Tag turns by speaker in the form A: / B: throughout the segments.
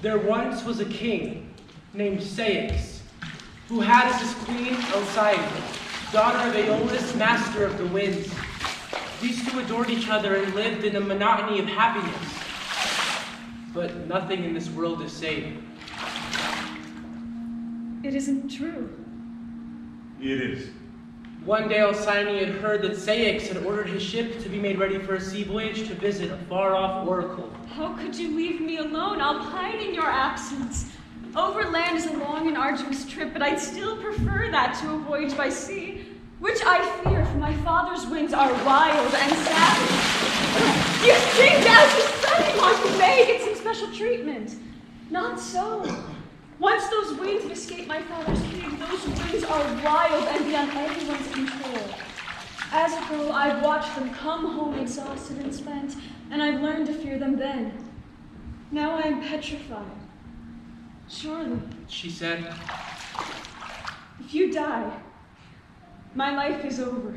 A: There once was a king named Ceyx, who had as his queen Aleyone, daughter of Aeolus, master of the winds. These two adored each other and lived in a monotony of happiness. But nothing in this world is safe.
B: It isn't true.
C: It is.
A: One day Aleyone had heard that Ceyx had ordered his ship to be made ready for a sea voyage to visit a far-off oracle.
B: How could you leave me alone? I'll pine in your absence. Overland is a long and arduous trip, but I'd still prefer that to a voyage by sea, which I fear, for my father's winds are wild and savage. You think as his son-in-law may get some special treatment? Not so. Once those winds have escaped my father's king, those winds are wild and beyond anyone's control. As a girl, I've watched them come home exhausted and spent, and I've learned to fear them then. Now I am petrified. Surely,
A: She said,
B: if you die, my life is over,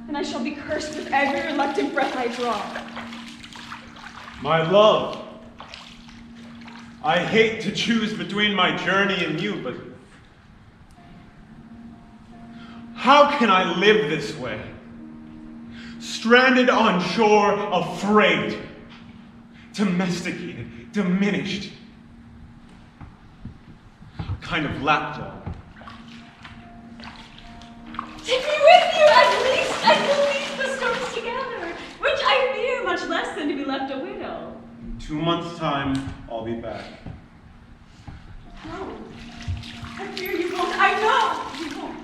B: and I shall be cursed with every reluctant breath I draw.
C: My love, I hate to choose between my journey and you, but how can I live this way? Stranded on shore, afraid, domesticated, diminished, kind of lapdog.
B: To be with you at least bestow us together, which I fear much less than to be left a widow.
C: In 2 months' time, I'll be back.
B: No, I fear you won't. I know you won't.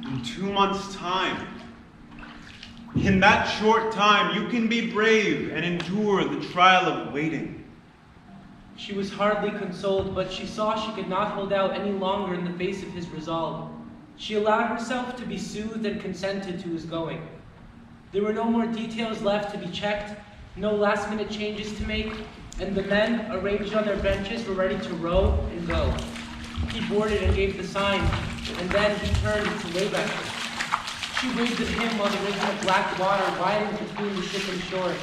C: In 2 months' time. In that short time, you can be brave and endure the trial of waiting.
A: She was hardly consoled, but she saw she could not hold out any longer in the face of his resolve. She allowed herself to be soothed and consented to his going. There were no more details left to be checked, no last-minute changes to make, and the men, arranged on their benches, were ready to row and go. He boarded and gave the sign, and then he turned to wave at her. She waved at him while the river of black water widened between the ship and shore.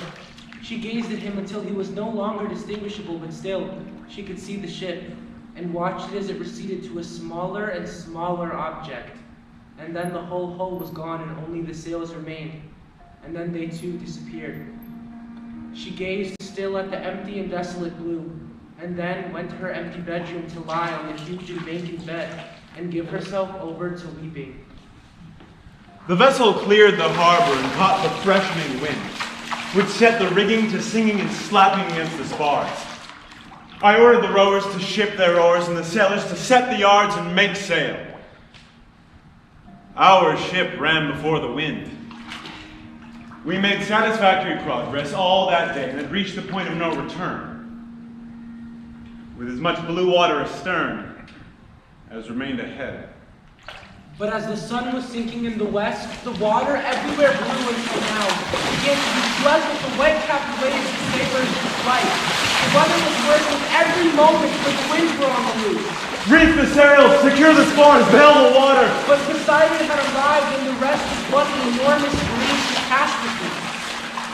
A: She gazed at him until he was no longer distinguishable, but still, she could see the ship, and watched it as it receded to a smaller and smaller object. And then the whole hull was gone and only the sails remained, and then they too disappeared. She gazed still at the empty and desolate blue, and then went to her empty bedroom to lie on the huge and vacant bed, and give herself over to weeping.
C: The vessel cleared the harbor and caught the freshening wind, which set the rigging to singing and slapping against the spars. I ordered the rowers to ship their oars and the sailors to set the yards and make sail. Our ship ran before the wind. We made satisfactory progress all that day and had reached the point of no return, with as much blue water astern as remained ahead.
A: But as the sun was sinking in the west, the water everywhere blew until now began to be flooded with the white-capped waves of sailors in flight. The weather was worse with every moment, for the winds were on the loose.
C: Reef the sails, secure the spars, bail the water.
A: But Poseidon had arrived, and the rest was but an enormous marine catastrophe.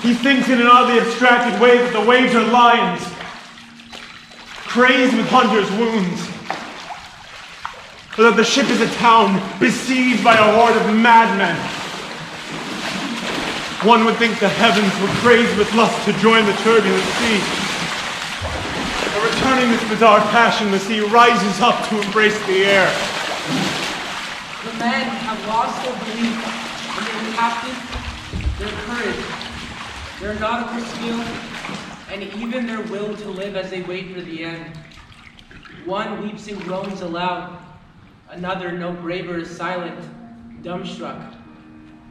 C: He thinks in an oddly abstracted way that the waves are lions, crazed with hunters' wounds. Or that the ship is a town besieged by a horde of madmen. One would think the heavens were crazed with lust to join the turbulent sea. But returning this bizarre passion, the sea rises up to embrace the air.
A: The men have lost their belief in their captain, their courage, their nautical skill, and even their will to live as they wait for the end. One weeps and groans aloud. Another, no braver, is silent, dumbstruck.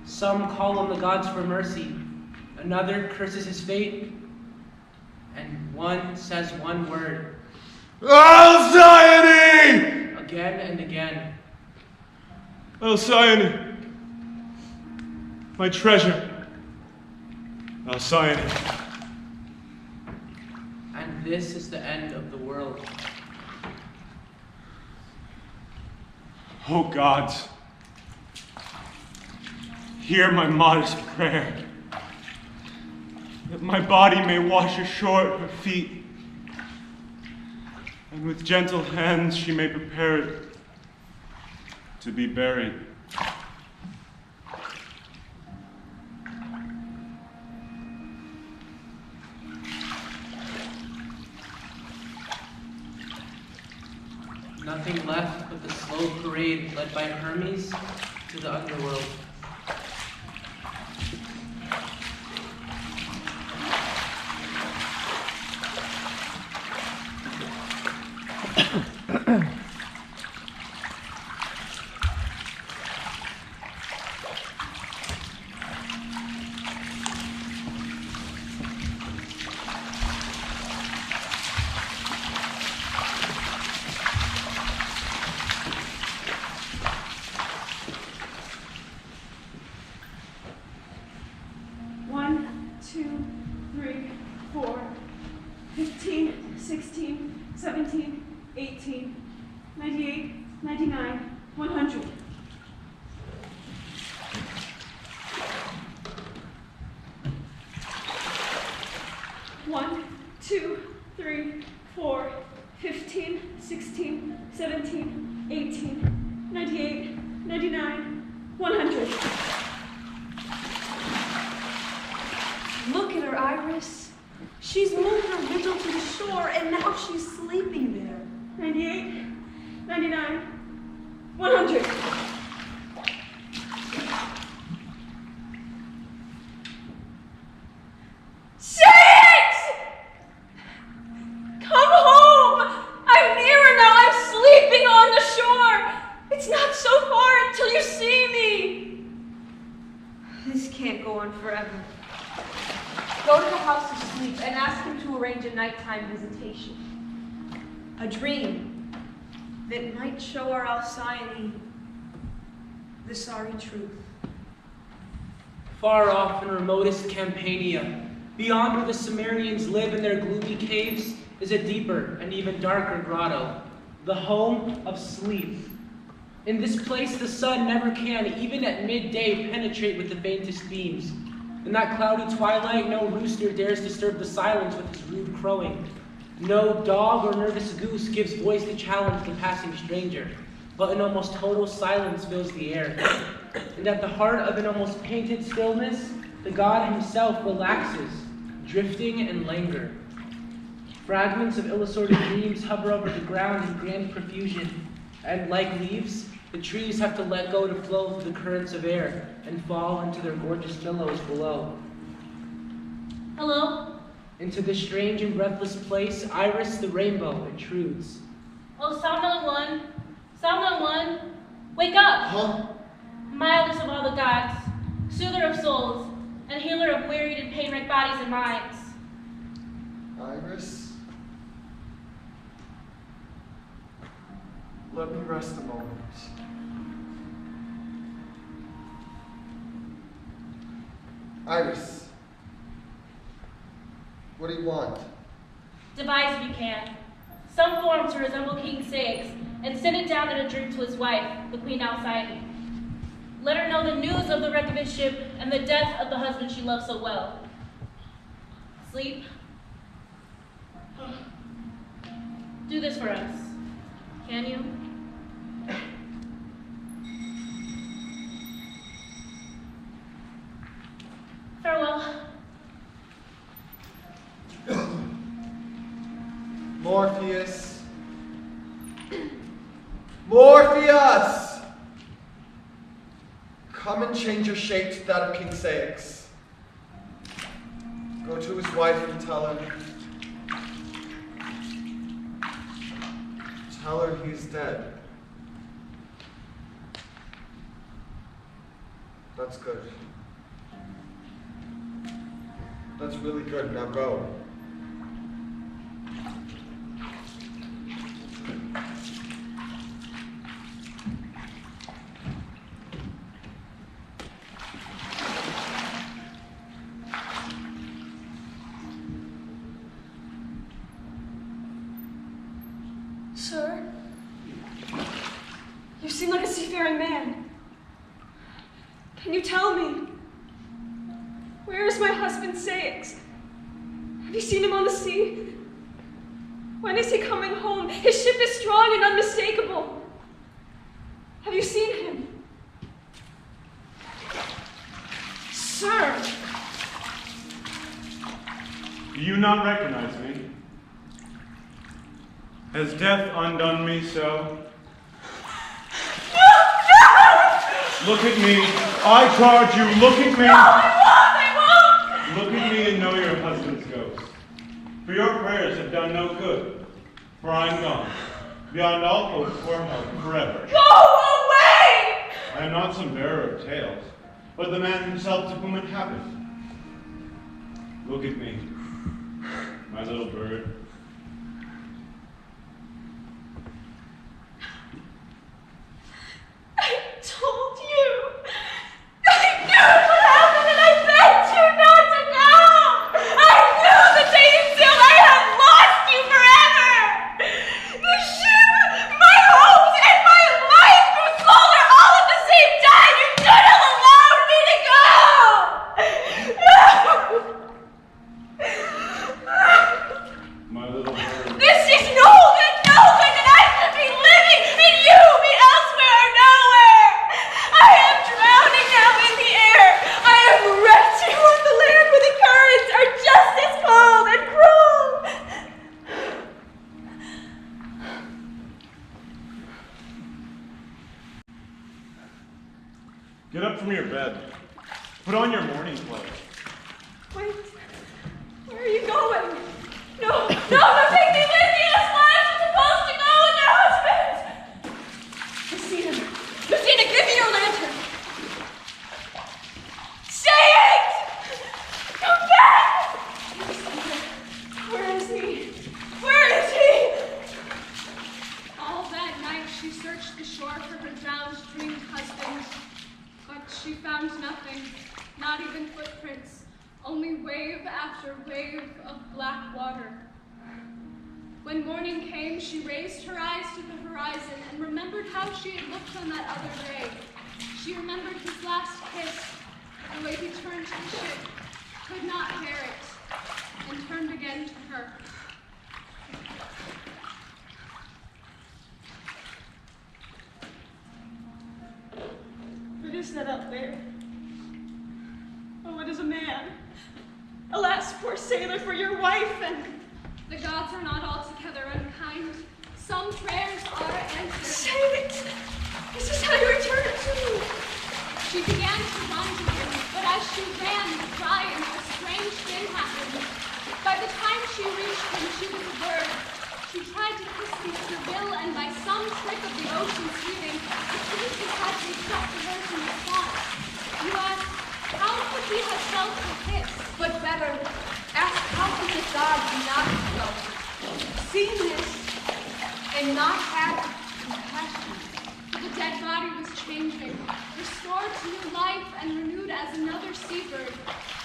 A: Some call on the gods for mercy. Another curses his fate. And one says one word.
C: Alcyone!
A: Again and again.
C: Alcyone. My treasure. Alcyone.
A: And this is the end of the world.
C: O gods, hear my modest prayer, that my body may wash ashore at her feet, and with gentle hands she may prepare it to be buried.
A: Nothing left but the slow parade led by Hermes to the underworld.
D: Look at her, Iris. She's moved her vigil to the shore, and now she's sleeping there.
B: 98, 99, 100. Ceyx! Come home! I'm nearer now. I'm sleeping on the shore. It's not so far until you see me.
D: This can't go on forever. Go to the house to sleep and ask him to arrange a nighttime visitation. A dream that might show our Alcyone the sorry truth.
A: Far off in remotest Campania, beyond where the Cimmerians live in their gloomy caves, is a deeper and even darker grotto, the home of sleep. In this place, the sun never can, even at midday, penetrate with the faintest beams. In that cloudy twilight, no rooster dares disturb the silence with his rude crowing. No dog or nervous goose gives voice to challenge the passing stranger, but an almost total silence fills the air. And at the heart of an almost painted stillness, the god himself relaxes, drifting and languor. Fragments of ill-assorted dreams hover over the ground in grand profusion, and like leaves, the trees have to let go to flow through the currents of air and fall into their gorgeous billows below.
E: Hello?
A: Into this strange and breathless place, Iris the rainbow intrudes.
E: Oh, Sound 1, Sound 1, wake up!
F: Huh?
E: Mildest of all the gods, soother of souls, and healer of wearied and pain-wrecked bodies and minds.
F: Iris? Let me rest a moment. Iris, what do you want?
E: Devise if you can, some form to resemble King Ceyx, and send it down in a dream to his wife, the Queen Alcyone. Let her know the news of the wreck of his ship and the death of the husband she loved so well. Sleep. Do this for us, can you? Farewell.
F: Morpheus. Morpheus! Come and change your shape to that of King Ceyx. Go to his wife and tell her he's dead. That's good. That's really good. Now go.
B: Sir, you seem like a seafaring man. Can you tell me, where is my husband Ceyx? Have you seen him on the sea? When is he coming home? His ship is strong and unmistakable. Have you seen him? Sir!
C: Do you not recognize me? Has death undone me so? No! Look at me. I charge you, look at me.
B: No, I won't!
C: Look at me and know your husband's ghost. For your prayers have done no good. For I am gone, beyond all hope or help forever.
B: Go away!
C: I am not some bearer of tales, but the man himself to whom it happened. Look at me, my little bird.
B: I told you. I knew what happened and I begged you not to go. I knew the day until I had lost you forever. The ship, my hopes, and my life grew smaller all at the same time. You should have allowed me to go.
C: My little bird.
B: This is no good, and I should be living, and you be elsewhere or nowhere. I am drowning now in the air. I am retching on the land where the currents are just as cold and cruel.
C: Get up from your bed. Put on your mourning clothes.
B: Wait, where are you going? No, take me with you. That's why I'm supposed to go with your husband. Lucina, give me your lantern. Ceyx! Come back! Where is he? Where is he?
G: All that night she searched the shore for her drowned, dreamed husband, but she found nothing, not even footprints, only wave after wave of black water. When morning came, she raised her eyes to the horizon and remembered how she had looked on that other day. She remembered his last kiss, the way he turned to the ship, could not bear it, and turned again to her.
B: What is that up there? Oh, it is a man. Alas, poor sailor, for your wife and...
G: The gods are not altogether unkind. Some prayers are answered.
B: Ceyx! This is how you return to me.
G: She began to run to him, but as she ran, crying, a strange thing happened. By the time she reached him, she was a bird. She tried to kiss him to the bill, and by some trick of the ocean's heaving, the kisses had been shut to her from the spot. You ask, how could he have felt her kiss?
D: But better, ask how could the gods not have seen this and not have compassion?
G: The dead body was changing, restored to new life and renewed as another seabird.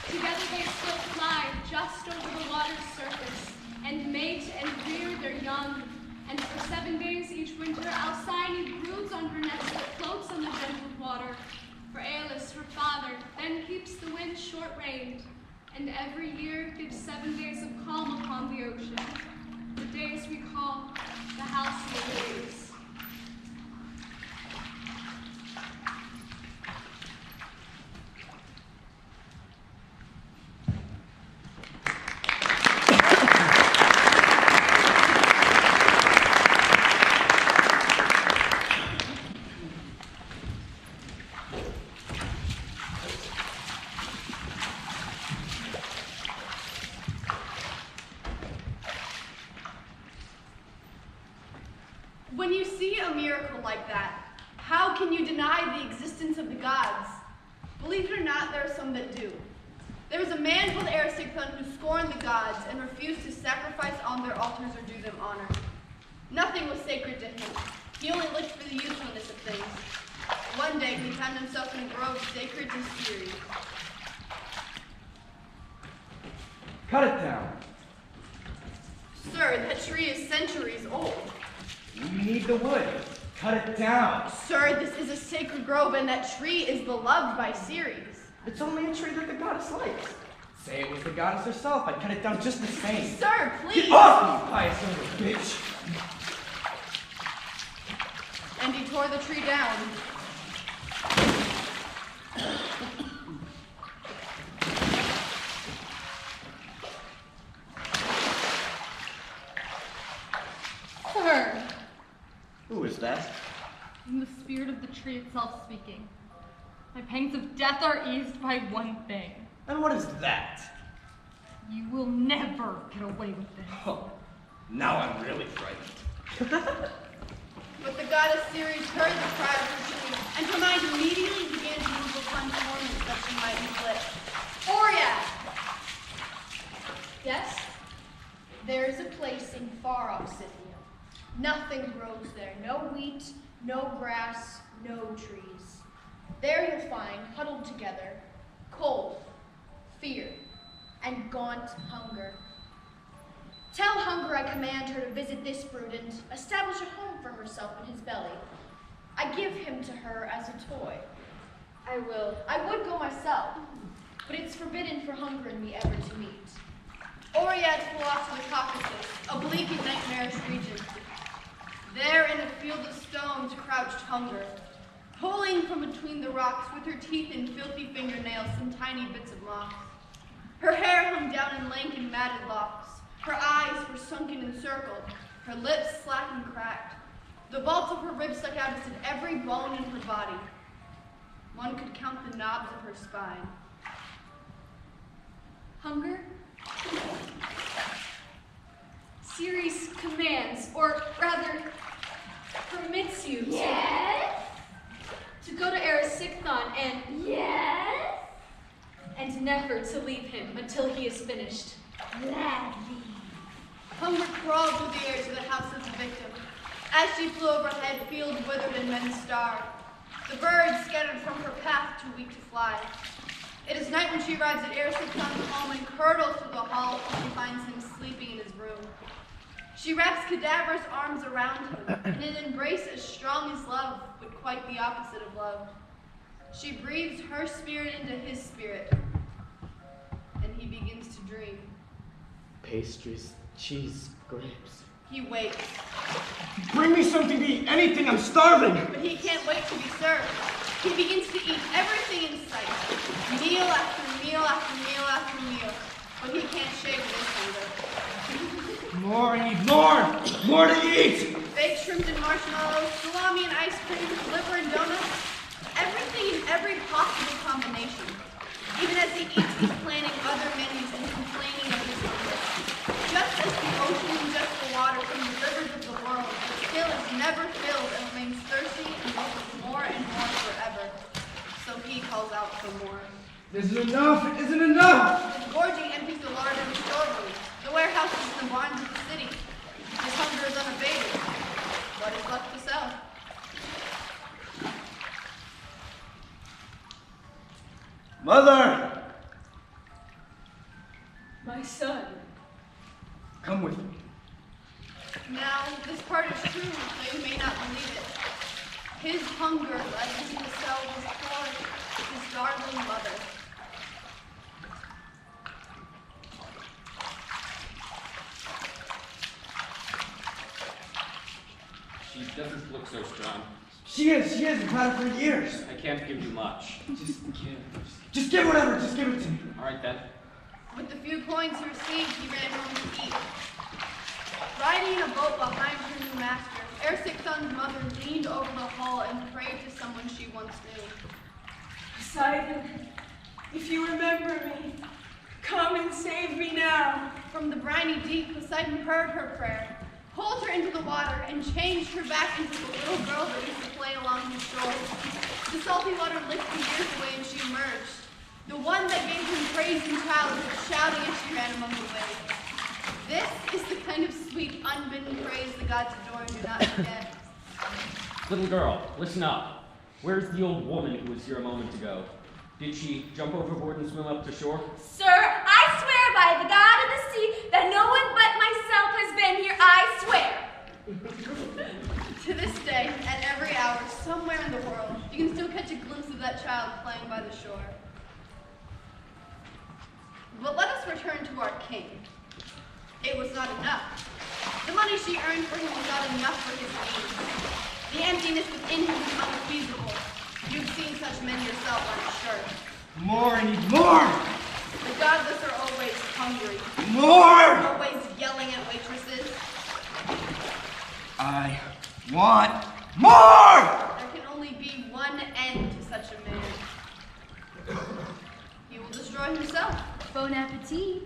G: Together they still fly just over the water's surface, and mate and rear their young. And for 7 days each winter, Alcyone broods on her nest that floats on the gentle water. For Aeolus, her father, then keeps the wind short-reined, and every year gives 7 days of calm upon the ocean, the days we call the halcyon days.
H: When you see a miracle like that, how can you deny the existence of the gods? Believe it or not, there are some that do. There was a man called Hero7 who scorned the gods and refused to sacrifice on their altars or do them honor. Nothing was sacred to him. He only looked for the usefulness of things. One day, he found himself in a grove sacred to Ceres.
I: Cut it down.
H: Sir, that tree is centuries old.
I: We need the wood. Cut it down.
H: Sir, this is a sacred grove, and that tree is beloved by Ceres.
I: It's only a tree that the goddess likes. Say it was the goddess herself. I'd cut it down just the same.
H: Sir, please!
I: Get off me, pious son of a bitch!
H: And he tore the tree down.
J: Sir,
I: Who is that?
J: in the spirit of the tree itself speaking, my pangs of death are eased by one thing.
I: And what is that?
J: You will never get away with this.
I: Oh, now I'm really frightened.
H: But the goddess Ceres heard the cry of her tree, and her mind immediately began to move upon torments that she might inflict. Oriad!
G: Yes?
H: There is a place in far off Scythia. Nothing grows there. No wheat, no grass, no trees. There you'll find, huddled together, cold, fear, and gaunt hunger. Tell Hunger I command her to visit this brood and establish a home for herself in his belly. I give him to her as a toy. I would go myself, but it's forbidden for Hunger and me ever to meet. Oriad flew off to the Caucasus, a bleak and nightmarish region. There in a field of stones crouched Hunger, pulling from between the rocks with her teeth and filthy fingernails some tiny bits of moss. Her hair hung down in lank and matted locks. Her eyes were sunken and circled, her lips slack and cracked. The vaults of her ribs stuck out as did every bone in her body. One could count the knobs of her spine.
B: Hunger? Ceres commands, or rather, permits you to go to Erisichthon and and never to leave him until he is finished.
H: Hunger crawled through the air to the house of the victim. As she flew overhead, fields withered and men starved. The birds scattered from her path too weak to fly. It is night when she arrives at Erisichthon's home and curdles through the hall till she finds him sleeping in his room. She wraps cadaverous arms around him in an embrace as strong as love, but quite the opposite of love. She breathes her spirit into his spirit, and he begins to dream.
I: Pastries, cheese, grapes.
H: He wakes,
I: Bring me something to eat, anything, I'm starving!
H: but he can't wait to be served. He begins to eat everything in sight, meal after meal after meal after meal, but he can't shake this hunger.
I: More, I need more! More to eat!
H: Baked shrimp and marshmallows, salami and ice cream, liver and donuts, everything in every possible combination. Even as he eats, he's planning other menus and complaining of his hunger. Just as the ocean ingests the water from the rivers of the world, but still is never filled and remains thirsty and wants more and more forever. So he calls out for more.
I: It isn't enough! It isn't enough!
H: His gorging empties the larder and storerooms, the warehouses and the barns of the city. His hunger is unabated. What is left to sell?
I: Mother!
B: My son.
I: Come with me.
H: Now, this part is true, though you may not believe it. His hunger led him to sell his poor, his darling mother.
K: She doesn't look so strong.
I: She is, I've had her for years.
K: I can't give you much.
I: Just give whatever, just give it to me.
K: All right, then.
H: With the few coins he received, he ran home to eat. Riding in a boat behind her new master, Erisichthon's mother leaned over the hall and prayed to someone she once knew.
B: Poseidon, if you remember me, come and save me now.
H: From the briny deep, Poseidon heard her prayer, pulled her into the water, and changed her back into the little girl that used to play along the shore. The salty water licked her years away and she emerged. The one that gave him praise in childhood, shouting as she ran among the waves. This is the kind of sweet, unbidden praise the gods adore and do not forget.
K: Little girl, listen up. Where's the old woman who was here a moment ago? Did she jump overboard and swim up to shore?
B: Sir, I swear by the god of the sea that no one but myself has been here, I swear.
H: To this day, at every hour, somewhere in the world, you can still catch a glimpse of that child playing by the shore. But let us return to our king. It was not enough. The money she earned for him was not enough for his needs. The emptiness within him was unappeasable. You've seen such men yourself, I'm sure.
I: More, I need more!
H: The godless are always hungry.
I: More!
H: Always yelling at waitresses.
I: I want more!
H: There can only be one end to such a man. He will destroy himself.
B: Bon appetit.